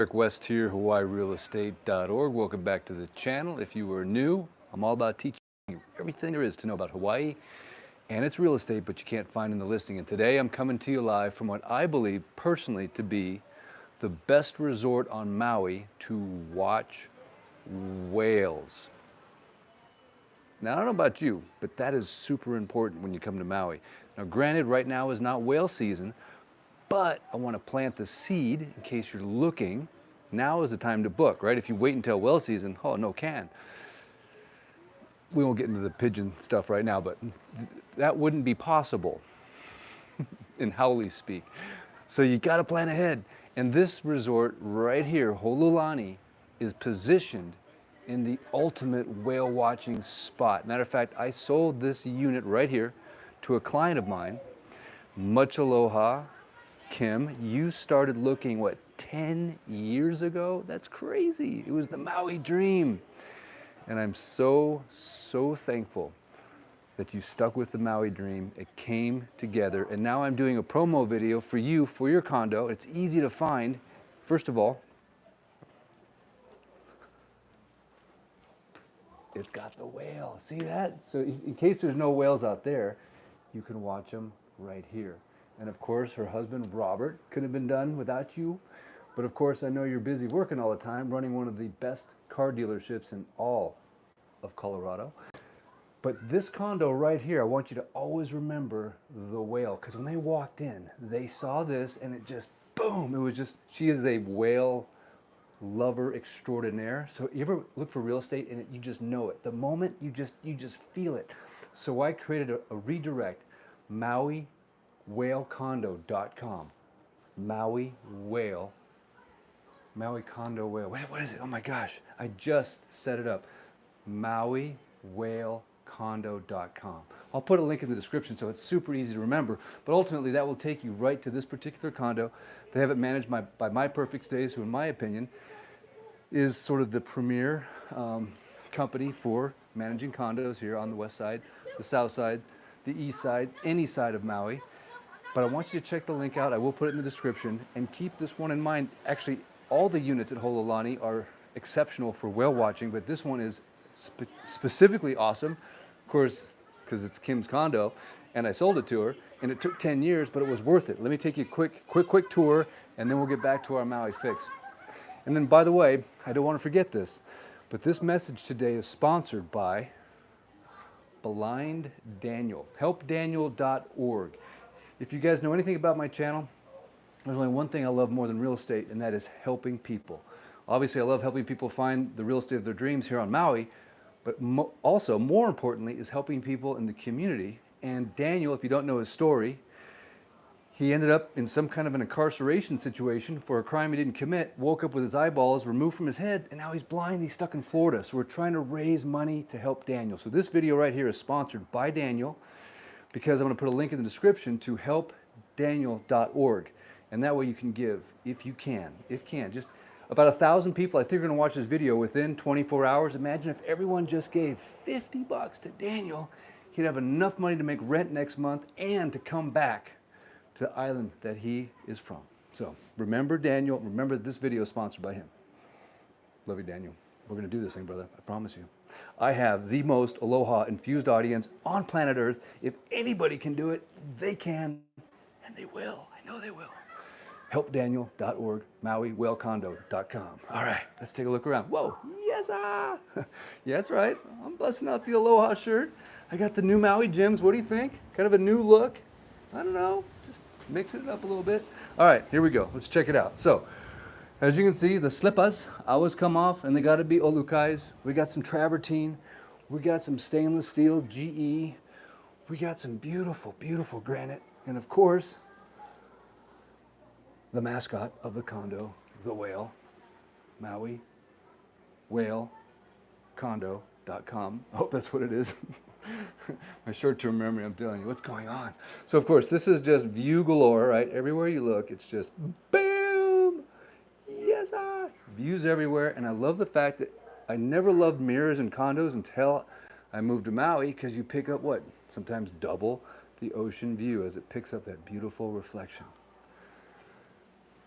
Eric West here, HawaiiRealEstate.org. Welcome back to the channel. If you are new, I'm all about teaching you everything there is to know about Hawaii and its real estate, but you can't find in the listing. And today I'm coming to you live from what I believe personally to be the best resort on Maui to watch whales. Now, I don't know about you, but that is super important when you come to Maui. Now, granted, right now is not whale season, but I want to plant the seed in case you're looking. Now is the time to book, right? If you wait until whale season, oh, no can. We won't get into the pigeon stuff right now, but that wouldn't be possible in Haole speak. So you got to plan ahead. And this resort right here, Holoulani, is positioned in the ultimate whale watching spot. Matter of fact, I sold this unit right here to a client of mine. Much aloha, Kim. You started looking, what, 10 years ago? That's crazy. It was the Maui dream. And I'm so thankful that you stuck with the Maui dream. It came together. And now I'm doing a promo video for you, for your condo. It's easy to find. First of all, it's got the whale. See that? So in case there's no whales out there, you can watch them right here. And of course, her husband, Robert, couldn't have been done without you. But of course, I know you're busy working all the time, running one of the best car dealerships in all of Colorado. But this condo right here, I want you to always remember the whale. Because when they walked in, they saw this and it just, boom, it was just, she is a whale lover extraordinaire. So you ever look for real estate and you just know it. The moment you just feel it. So I created a redirect, MauiWhaleCondo.com. Maui Condo Whale. What is it? Oh my gosh. I just set it up. MauiWhaleCondo.com. I'll put a link in the description so it's super easy to remember. But ultimately that will take you right to this particular condo. They have it managed by My Perfect Stays, who in my opinion is sort of the premier company for managing condos here on the west side, the south side, the east side, any side of Maui. But I want you to check the link out. I will put it in the description. And keep this one in mind. Actually, all the units at Holoulani are exceptional for whale watching, but this one is specifically awesome. Of course, because it's Kim's condo, and I sold it to her, and it took 10 years, but it was worth it. Let me take you a quick tour, and then we'll get back to our Maui fix. And then, by the way, I don't want to forget this, but this message today is sponsored by Blind Daniel, helpdaniel.org. If you guys know anything about my channel, there's only one thing I love more than real estate, and that is helping people. Obviously, I love helping people find the real estate of their dreams here on Maui, but also, more importantly, is helping people in the community. And Daniel, if you don't know his story, he ended up in some kind of an incarceration situation for a crime he didn't commit, woke up with his eyeballs removed from his head, and now he's blind. He's stuck in Florida. So we're trying to raise money to help Daniel. So this video right here is sponsored by Daniel, because I'm going to put a link in the description to helpdaniel.org. And that way you can give, if you can. Just about 1,000 people, I think, are going to watch this video within 24 hours. Imagine if everyone just gave $50 to Daniel. He'd have enough money to make rent next month and to come back to the island that he is from. So remember Daniel. Remember this video is sponsored by him. Love you, Daniel. We're going to do this thing, brother. I promise you. I have the most aloha-infused audience on planet Earth. If anybody can do it, they can, and they will. I know they will. helpdaniel.org, MauiWhaleCondo.com. All right, let's take a look around. Whoa, yes, ah. Yeah, that's right. I'm busting out the Aloha shirt. I got the new Maui gems. What do you think? Kind of a new look. I don't know, just mixing it up a little bit. All right, here we go. Let's check it out. So, as you can see, the slippers always come off, and they got to be olukais. We got some travertine. We got some stainless steel GE. We got some beautiful, beautiful granite. And of course, the mascot of the condo, the whale, Maui, whalecondo.com. I hope that's what it is. My short-term memory, I'm telling you, what's going on? So, of course, this is just view galore, right? Everywhere you look, it's just boom! Yes, ah! Views everywhere, and I love the fact that I never loved mirrors in condos until I moved to Maui, because you pick up what? Sometimes double the ocean view as it picks up that beautiful reflection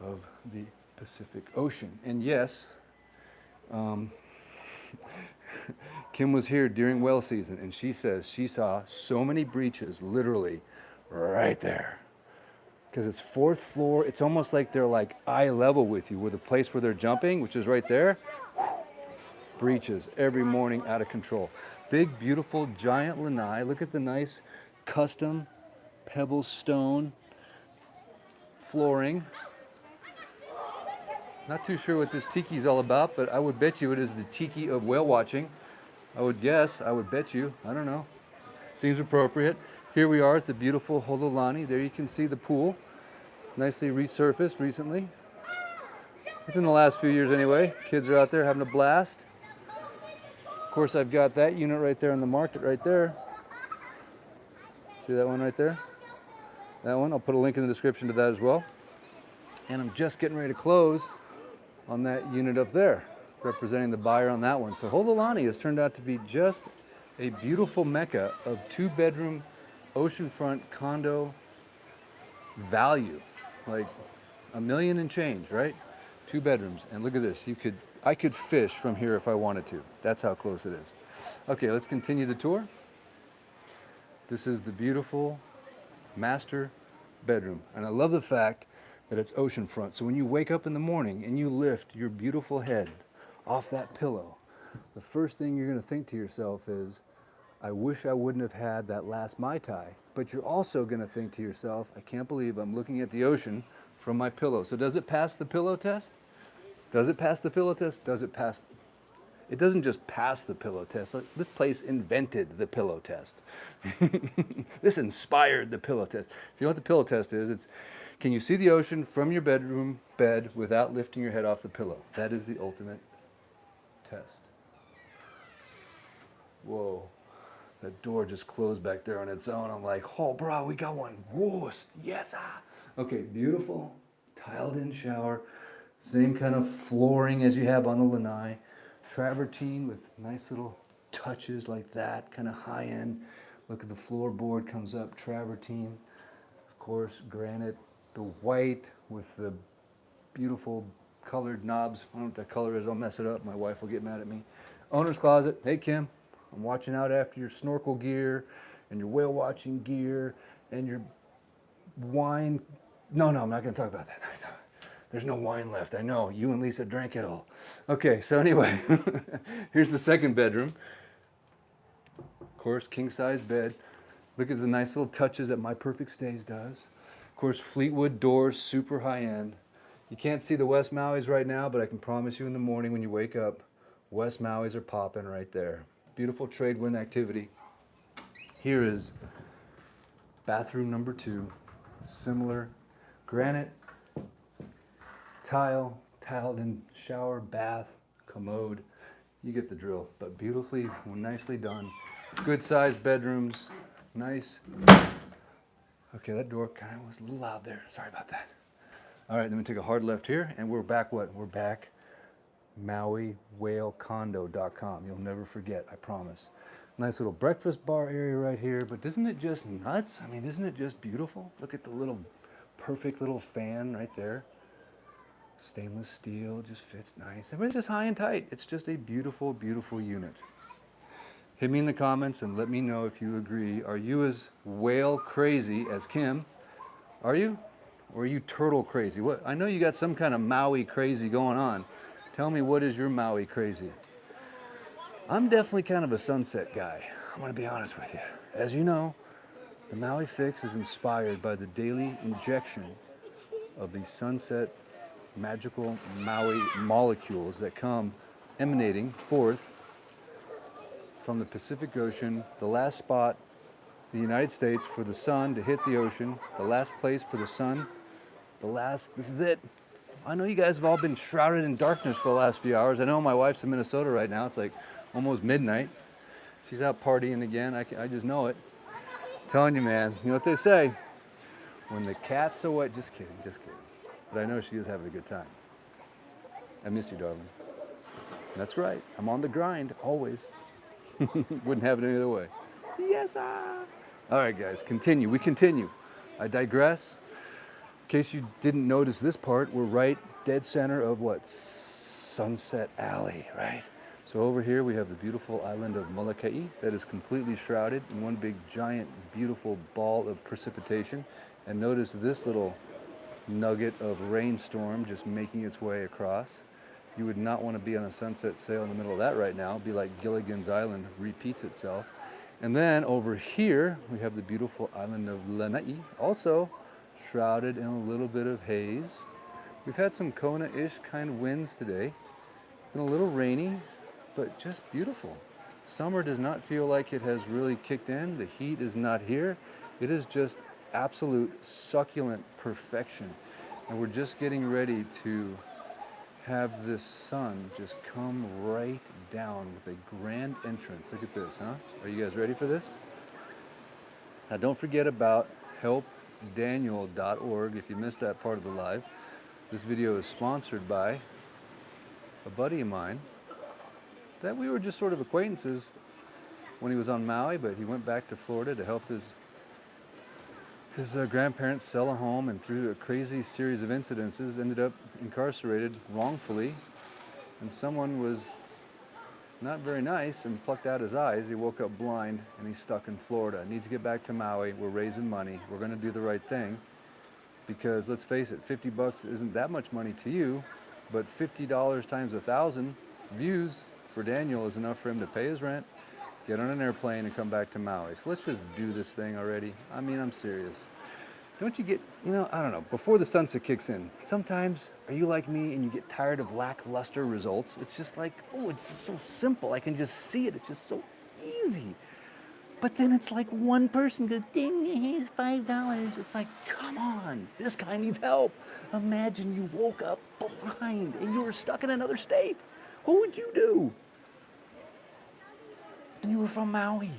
of the Pacific Ocean. And yes, um, Kim was here during whale season, and she says she saw so many breaches literally right there. Because it's 4th floor, it's almost like they're like eye level with you, where the place where they're jumping, which is right there, breaches every morning out of control. Big, beautiful, giant lanai. Look at the nice custom pebble stone flooring. Not too sure what this tiki is all about, but I would bet you it is the tiki of whale watching. I would guess, I would bet you, I don't know. Seems appropriate. Here we are at the beautiful Hololani. There you can see the pool. Nicely resurfaced recently. Within the last few years anyway. Kids are out there having a blast. Of course, I've got that unit right there on the market right there. See that one right there? That one, I'll put a link in the description to that as well. And I'm just getting ready to close on that unit up there, representing the buyer on that one. So Hololani has turned out to be just a beautiful mecca of 2-bedroom oceanfront condo value. Like $1 million and change, right? 2 bedrooms. And look at this. I could fish from here if I wanted to. That's how close it is. Okay, let's continue the tour. This is the beautiful master bedroom. And I love the fact that it's oceanfront. So when you wake up in the morning and you lift your beautiful head off that pillow, the first thing you're going to think to yourself is, I wish I wouldn't have had that last Mai Tai. But you're also going to think to yourself, I can't believe I'm looking at the ocean from my pillow. So does it pass the pillow test? Does it pass the pillow test? Does it pass? It doesn't just pass the pillow test. This place invented the pillow test. This inspired the pillow test. If you know what the pillow test is, it's, can you see the ocean from your bedroom bed without lifting your head off the pillow? That is the ultimate test. Whoa. That door just closed back there on its own. I'm like, oh, bro, we got one. Whoa, yes, ah. Okay, beautiful, tiled-in shower. Same kind of flooring as you have on the lanai. Travertine with nice little touches like that, kind of high-end. Look at the floorboard comes up, travertine. Of course, granite. The white with the beautiful colored knobs. I don't know what that color is. I'll mess it up. My wife will get mad at me. Owner's closet. Hey, Kim. I'm watching out after your snorkel gear and your whale watching gear and your wine. No, I'm not going to talk about that. There's no wine left. I know. You and Lisa drank it all. Okay, so anyway, here's the second bedroom. Of course, king-size bed. Look at the nice little touches that My Perfect Stays does. Of course, Fleetwood doors, super high-end. You can't see the West Maui's right now, but I can promise you in the morning when you wake up, West Maui's are popping right there. Beautiful trade wind activity. Here is bathroom number 2. Similar granite, tiled in shower, bath, commode. You get the drill, but beautifully, nicely done. Good sized bedrooms, nice. Okay, that door kind of was a little loud there. Sorry about that. All right, then we take a hard left here, and we're back what? We're back MauiWhaleCondo.com. You'll never forget, I promise. Nice little breakfast bar area right here, but isn't it just nuts? I mean, isn't it just beautiful? Look at the little perfect little fan right there. Stainless steel, just fits nice. I mean, it's just high and tight. It's just a beautiful, beautiful unit. Hit me in the comments and let me know if you agree. Are you as whale crazy as Kim? Are you? Or are you turtle crazy? What? I know you got some kind of Maui crazy going on. Tell me, what is your Maui crazy? I'm definitely kind of a sunset guy. I'm going to be honest with you. As you know, the Maui Fix is inspired by the daily injection of the sunset magical Maui molecules that come emanating forth from the Pacific Ocean, the last spot in the United States for the sun to hit the ocean, the last place for the sun, this is it. I know you guys have all been shrouded in darkness for the last few hours. I know my wife's in Minnesota right now. It's like almost midnight. She's out partying again. I just know it. I'm telling you, man, you know what they say? When the cat's away, just kidding. But I know she is having a good time. I miss you, darling. That's right. I'm on the grind, always. Wouldn't have it any other way. Yes, ah. All right, guys, continue. We continue. I digress. case you didn't notice this part, we're right dead center of what? Sunset Alley, right? So over here we have the beautiful island of Molokai that is completely shrouded in one big giant beautiful ball of precipitation. And notice this little nugget of rainstorm just making its way across. You would not want to be on a sunset sail in the middle of that right now. It'd be like Gilligan's Island repeats itself. And then over here we have the beautiful island of Lanai, also shrouded in a little bit of haze. We've had some Kona-ish kind of winds today. Been a little rainy, but just beautiful. Summer does not feel like it has really kicked in. The heat is not here. It is just absolute succulent perfection. And we're just getting ready to have this sun just come right down with a grand entrance. Look at this, huh? Are you guys ready for this? Now don't forget about helpdaniel.org if you missed that part of the live. This video is sponsored by a buddy of mine that we were just sort of acquaintances when he was on Maui, but he went back to Florida to help his grandparents sell a home, and through a crazy series of incidences ended up incarcerated wrongfully, and someone was not very nice and plucked out his eyes. He woke up blind and he's stuck in Florida. Needs to get back to Maui. We're raising money. We're going to do the right thing, because let's face it, 50 bucks isn't that much money to you, but $50 times 1,000 views for Daniel is enough for him to pay his rent, get on an airplane, and come back to Maui. So let's just do this thing already. I mean, I'm serious. Don't you get, I don't know, before the sunset kicks in, sometimes, are you like me and you get tired of lackluster results? It's just like, oh, it's just so simple. I can just see it. It's just so easy. But then it's like one person goes, ding, here's $5. It's like, come on, this guy needs help. Imagine you woke up blind and you were stuck in another state. What would you do? And you were from Maui.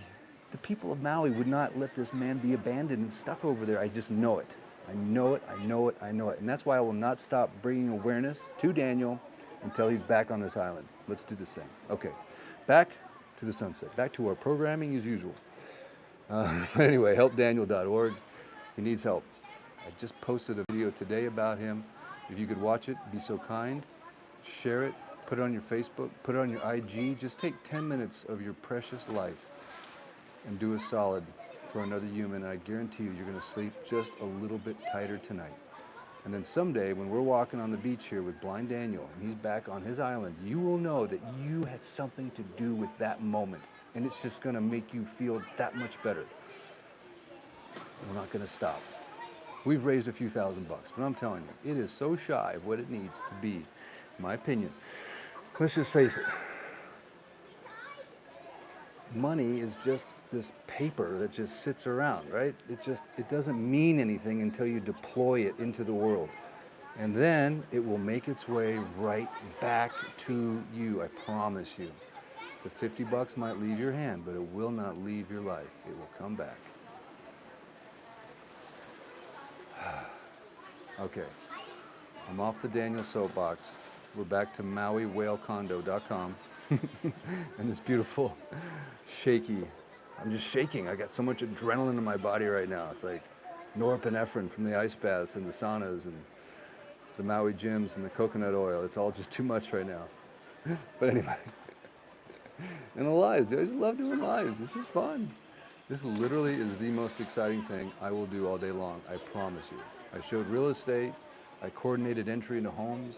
The people of Maui would not let this man be abandoned and stuck over there. I just know it. I know it, I know it, I know it. And that's why I will not stop bringing awareness to Daniel until he's back on this island. Let's do this thing. Okay, back to the sunset. Back to our programming as usual. But anyway, helpdaniel.org. He needs help. I just posted a video today about him. If you could watch it, be so kind. Share it. Put it on your Facebook. Put it on your IG. Just take 10 minutes of your precious life and do a solid for another human. I guarantee you're going to sleep just a little bit tighter tonight. And then someday, when we're walking on the beach here with blind Daniel and he's back on his island, you will know that you had something to do with that moment. And it's just going to make you feel that much better. We're not going to stop. We've raised a few $1,000 bucks, but I'm telling you, it is so shy of what it needs to be, in my opinion. Let's just face it. Money is just this paper that just sits around, right? It doesn't mean anything until you deploy it into the world. And then it will make its way right back to you, I promise you. The 50 bucks might leave your hand, but it will not leave your life. It will come back. Okay, I'm off the Daniel soapbox. We're back to MauiWhaleCondo.com and this beautiful, shaky, I'm just shaking. I got so much adrenaline in my body right now. It's like norepinephrine from the ice baths and the saunas and the Maui gyms and the coconut oil. It's all just too much right now. But anyway, and the lives, dude. I just love doing lives. It's just fun. This literally is the most exciting thing I will do all day long. I promise you. I showed real estate. I coordinated entry into homes,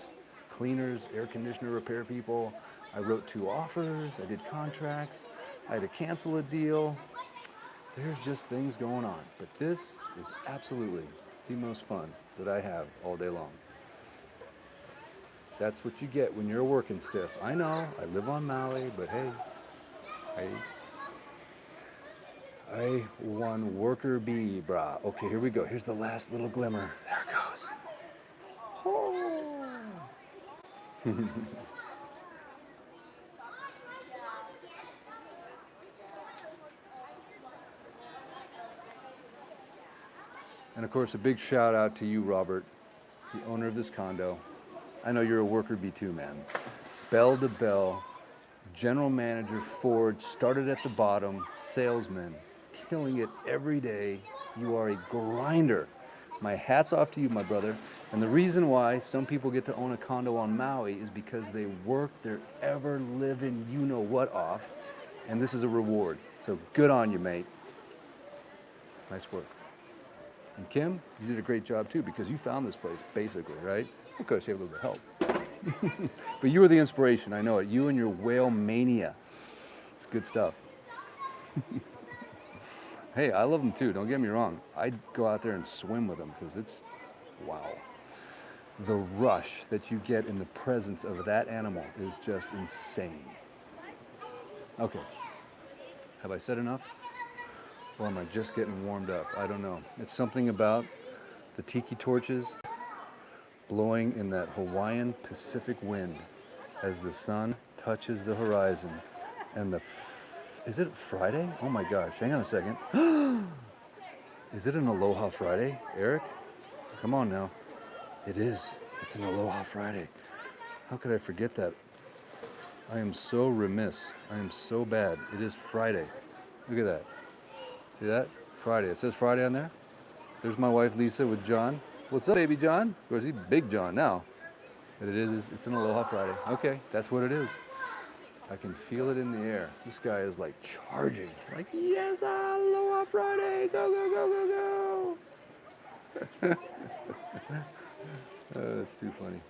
cleaners, air conditioner repair people. I wrote 2 offers. I did contracts. I had to cancel a deal. There's just things going on. But this is absolutely the most fun that I have all day long. That's what you get when you're working stiff. I know, I live on Maui, but hey, I won worker bee, brah. Okay, here we go. Here's the last little glimmer. There it goes. Oh. And of course, a big shout out to you, Robert, the owner of this condo. I know you're a worker bee too, man. Bell to bell, general manager, Ford, started at the bottom, salesman, killing it every day. You are a grinder. My hat's off to you, my brother. And the reason why some people get to own a condo on Maui is because they work their ever-living you-know-what off, and this is a reward. So good on you, mate. Nice work. And Kim, you did a great job too, because you found this place, basically, right? Of course, you have a little bit of help. But you were the inspiration, I know it. You and your whale mania. It's good stuff. Hey, I love them too, don't get me wrong. I'd go out there and swim with them because it's, wow. The rush that you get in the presence of that animal is just insane. Okay, have I said enough? Or am I just getting warmed up? I don't know. It's something about the tiki torches blowing in that Hawaiian Pacific wind as the sun touches the horizon and is it Friday? Oh my gosh, hang on a second. Is it an Aloha Friday, Eric? Come on now. It is. It's an Aloha Friday. How could I forget that? I am so remiss. I am so bad. It is Friday. Look at that. See that? Friday. It says Friday on there. There's my wife Lisa with John. What's up, baby John? Of course, he's Big John now. But it's an Aloha Friday. Okay, that's what it is. I can feel it in the air. This guy is like charging. Like, yes, Aloha Friday. Go, go, go, go, go. That's too funny.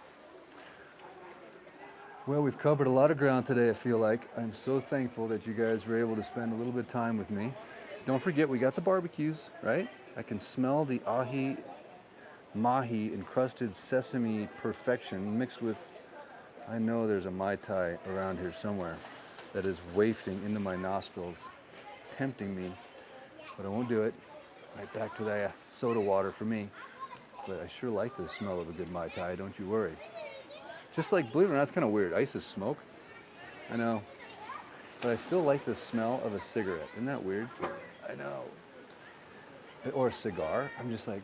Well, we've covered a lot of ground today, I feel like. I'm so thankful that you guys were able to spend a little bit of time with me. Don't forget, we got the barbecues, right? I can smell the ahi mahi encrusted sesame perfection mixed with, I know there's a Mai Tai around here somewhere that is wafting into my nostrils, tempting me, but I won't do it. Right back to the soda water for me. But I sure like the smell of a good Mai Tai, don't you worry. Just like, believe it or not, it's kind of weird. I used to smoke, I know, but I still like the smell of a cigarette. Isn't that weird? I know. Or a cigar. I'm just like,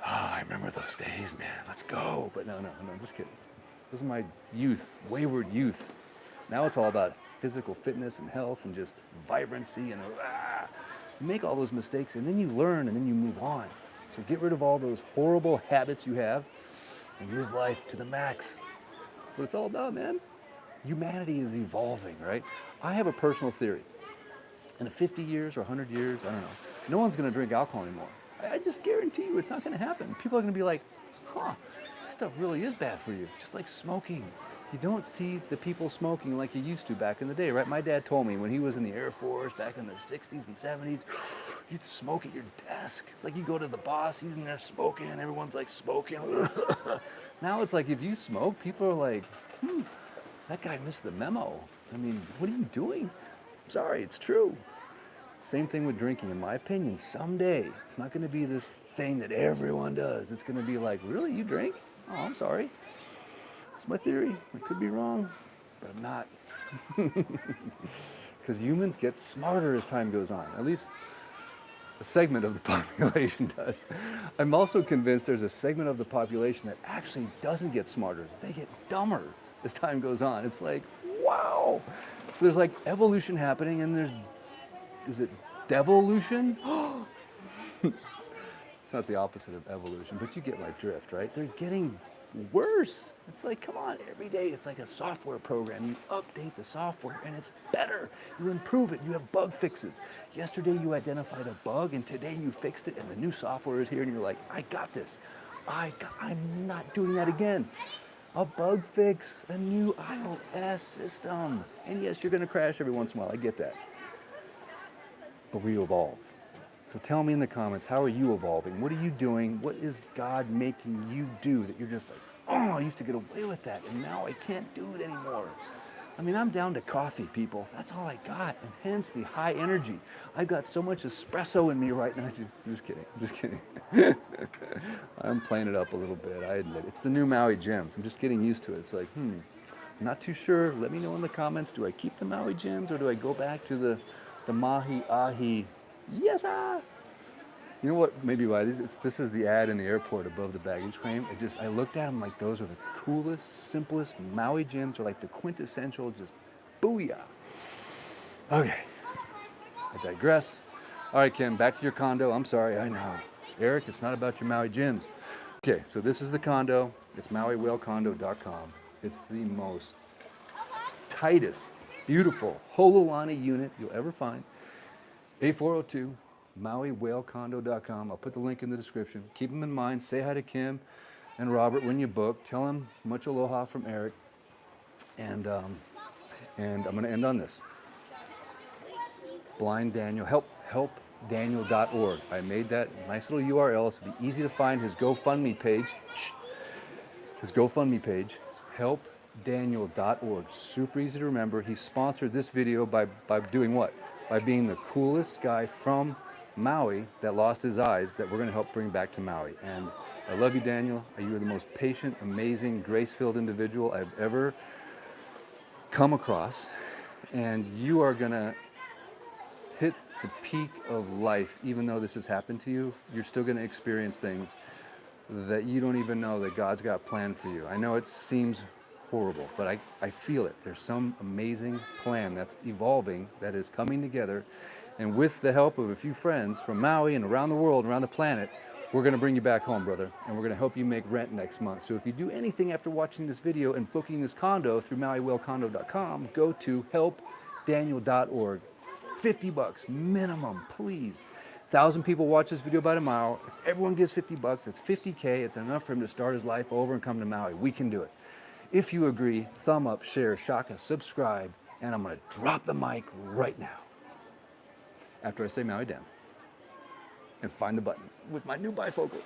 I remember those days, man. Let's go. But no, I'm just kidding. This is my youth, wayward youth. Now it's all about physical fitness and health and just vibrancy and you make all those mistakes and then you learn and then you move on. So get rid of all those horrible habits you have and live life to the max. That's what it's all about, man. Humanity is evolving, right? I have a personal theory. In 50 years or 100 years, I don't know, no one's going to drink alcohol anymore. I just guarantee you it's not going to happen. People are going to be like, this stuff really is bad for you, just like smoking. You don't see the people smoking like you used to back in the day, right? My dad told me when he was in the Air Force back in the 60s and 70s, you'd smoke at your desk. It's like you go to the boss, he's in there smoking, and everyone's like smoking. Now it's like if you smoke, people are like, that guy missed the memo. I mean, what are you doing? Sorry, it's true. Same thing with drinking, in my opinion. Someday, it's not going to be this thing that everyone does. It's going to be like, really, you drink? Oh, I'm sorry. It's my theory. I could be wrong, but I'm not. Because humans get smarter as time goes on. At least a segment of the population does. I'm also convinced there's a segment of the population that actually doesn't get smarter. They get dumber as time goes on. It's like, wow. So there's like evolution happening and there's, is it devolution? It's not the opposite of evolution, but you get my drift, right? They're getting worse. It's like, come on, every day it's like a software program. You update the software and it's better. You improve it. You have bug fixes. Yesterday you identified a bug and today you fixed it and the new software is here and you're like, I got this. I'm not doing that again. A bug fix, a new iOS system. And yes, you're going to crash every once in a while. I get that. But we evolve. So tell me in the comments, how are you evolving? What are you doing? What is God making you do that you're just like, oh, I used to get away with that and now I can't do it anymore? I mean, I'm down to coffee, people. That's all I got, and hence the high energy. I've got so much espresso in me right now. I'm just kidding. I'm playing it up a little bit, I admit. It's the new Maui gyms. I'm just getting used to it. It's like, I'm not too sure. Let me know in the comments. Do I keep the Maui gyms or do I go back to the mahi-ahi? Yes, ah. You know what? Maybe why this is the ad in the airport above the baggage claim. I looked at them like those are the coolest, simplest Maui gyms are like the quintessential, just booyah. Okay, I digress. All right, Kim, back to your condo. I'm sorry, I know. Eric, it's not about your Maui gyms. Okay, so this is the condo. It's MauiWhaleCondo.com. It's the most tightest, beautiful Hololani unit you'll ever find. 8402 MauiWhaleCondo.com. I'll put the link in the description. Keep them in mind. Say hi to Kim and Robert when you book. Tell them much aloha from Eric. And I'm going to end on this. Blind Daniel, helpdaniel.org. I made that nice little URL so it'll be easy to find his GoFundMe page. Helpdaniel.org. Super easy to remember. He sponsored this video by doing what? By being the coolest guy from Maui that lost his eyes that we're going to help bring back to Maui. And I love you, Daniel. You are the most patient, amazing, grace-filled individual I've ever come across. And you are going to hit the peak of life. Even though this has happened to you, you're still going to experience things that you don't even know that God's got planned for you. I know it seems horrible, but I feel it. There's some amazing plan that's evolving, that is coming together. And with the help of a few friends from Maui and around the world, around the planet, we're going to bring you back home, brother. And we're going to help you make rent next month. So if you do anything after watching this video and booking this condo through MauiWhaleCondo.com, go to helpdaniel.org. $50 minimum, please. 1,000 people watch this video by tomorrow. If everyone gives $50, it's $50K. It's enough for him to start his life over and come to Maui. We can do it. If you agree, thumb up, share, shaka, subscribe, and I'm going to drop the mic right now after I say Maui down and find the button with my new bifocals.